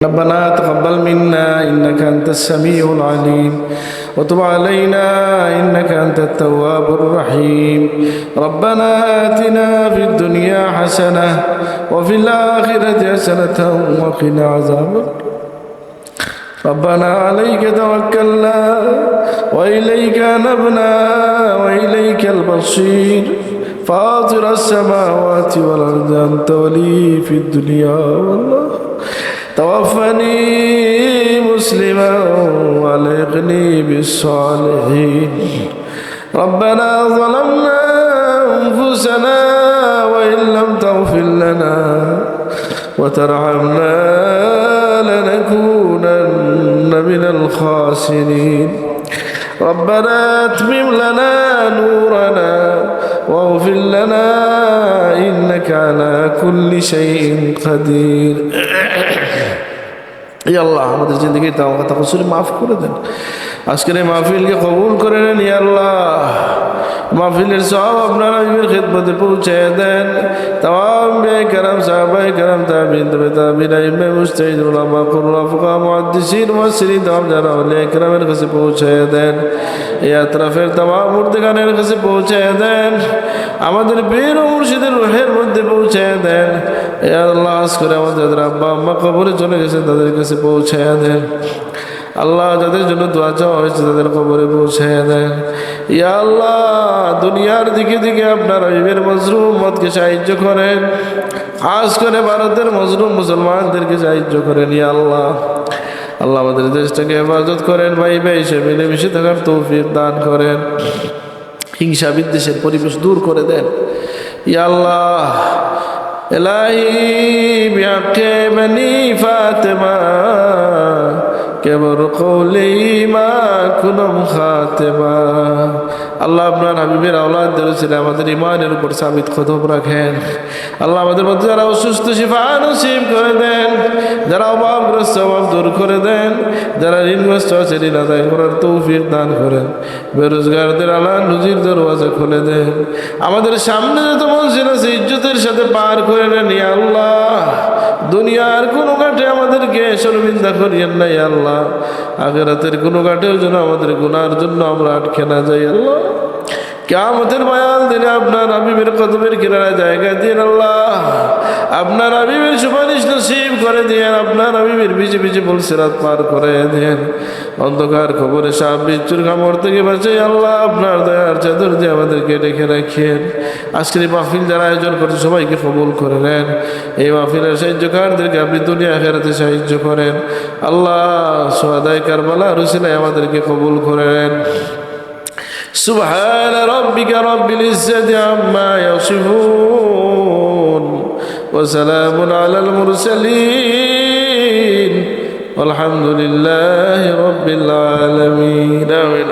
ربنا تقبل منا إنك أنت السميع العليم وتب علينا إنك أنت التواب الرحيم. ربنا آتنا في الدنيا حسنة وفي الآخرة حسنة وقنا عذاب. ربنا عليك توكلنا وإليك أنبنا وإليك المصير فاطر السماوات والأرض أنت ولي في الدنيا والله. توفني مسلما والحقني بالصالحين. ربنا ظلمنا أنفسنا وإن لم تغفر لنا وترحمنا لنكونن من الخاسرين. ربنا أتمم لنا نورنا واغفر لنا إنك على كل شيء قدير. ইয়া আল্লাহ, আমাদের জিন্দগিতে আমার কথা কসুরি মাফ করে দেন। আজকের এই মাহফিলকে কবুল করে নেন ইয়া আল্লাহ। মাহফিলের সব আপনারা খিদমতে পৌঁছে দেন। তাম বেকরাম সাহাবায়ে কেরাম তাবিঈন তাবিঈন ইমাম মুজতাহিদ উলামা কুররা ফুকাহা মুহাদ্দিসিন মুফাসসিরিন তাম যারা আউলিয়া কেরামের কাছে পৌঁছে দেন। এই আতরাফের তাম মুর্দিগানের কাছে পৌঁছে দেন। আমাদের পীর ও মুর্শিদের রূহের মধ্যে পৌঁছে দেন ইয়া আল্লাহ। আজ করে আমাদের আব্বা আম্মা কবরে চলে গেছে, তাদের কাছে পৌঁছে দেন আল্লাহ। যাদের জন্য দোয়া চাওয়া হয়েছে তাদের কবরে পৌঁছে দেন ইয়া আল্লাহ। দুনিয়ার দিকে দিকে আপনার হাবিবের মজলুম উম্মতকে সাহায্য করেন, খাস করে ভারতের মজলুম মুসলমানদেরকে সাহায্য করেন ইয়া আল্লাহ। আল্লাহ আমাদের দেশটাকে হেফাজত করেন, ভাই ভাই সে মিলেমিশে থাকার তৌফিক দান করেন, হিংসা বিদ্বেষের পরিবেশ দূর করে দেন ইয়া আল্লাহ। ইলাহি বিহাক্কে বনি ফাতেমা কেবর কওলি মা কুনম খাতেমা। আল্লাহ আপনার হাবিবের আওলাদদের ছেলে আমাদের ইমানের উপর সাবিত কদম রাখেন আল্লাহ। আমাদের মধ্যে যারা অসুস্থ শিফা নসিব করে দেন, যারা অভাবগ্রস্ত অভাব দূর করে দেন, যারা ঋণগ্রস্ত আছে ঋণ আদায় করার তৌফিক দান করেন, বেরোজগারদের আল্লাহ রুজির দরওয়াজা খুলে দেন। আমাদের সামনে যত মঞ্জিল আছে ইজ্জতের সাথে পার করে নেন ইয়া আল্লাহ। দুনিয়ার কোনো ঘাটে আমাদেরকে শর্মিন্দা করিয়েন না ইয়া আল্লাহ। আখিরাতের কোনো ঘাটেও যেন আমাদের গুনার জন্য আমরা আটকে না যাই আল্লাহ। কিয়ামতের ময়দান দিনে আপনার হাবিবের কদমের কিনারা জায়গা দিন আল্লাহ। আপনার হাবিবের সুপারিশ নসিব করে দিয়েন, আপনার হাবিবের বিজে বিজে সিরাত পার করে দেন। অন্ধকার খবরে সাপ বিচ্ছুর কামড় থেকে বাঁচাই আল্লাহ। আপনার দয়ার চাদর দিয়ে আমাদেরকে ডেকে রাখেন। আজকের এই মাহফিল যারা আয়োজন করছে সবাইকে কবুল করে নেন। এই মাহফিলের সাহায্যকারদেরকে আপনি দুনিয়া আখিরাতে সাহায্য করেন আল্লাহ। সুহাদায়ে কারবালার উসিলায় আমাদেরকে কবুল করে নেন। سبحان ربك رب العزة عما يصفون وسلام على المرسلين والحمد لله رب العالمين. آمين.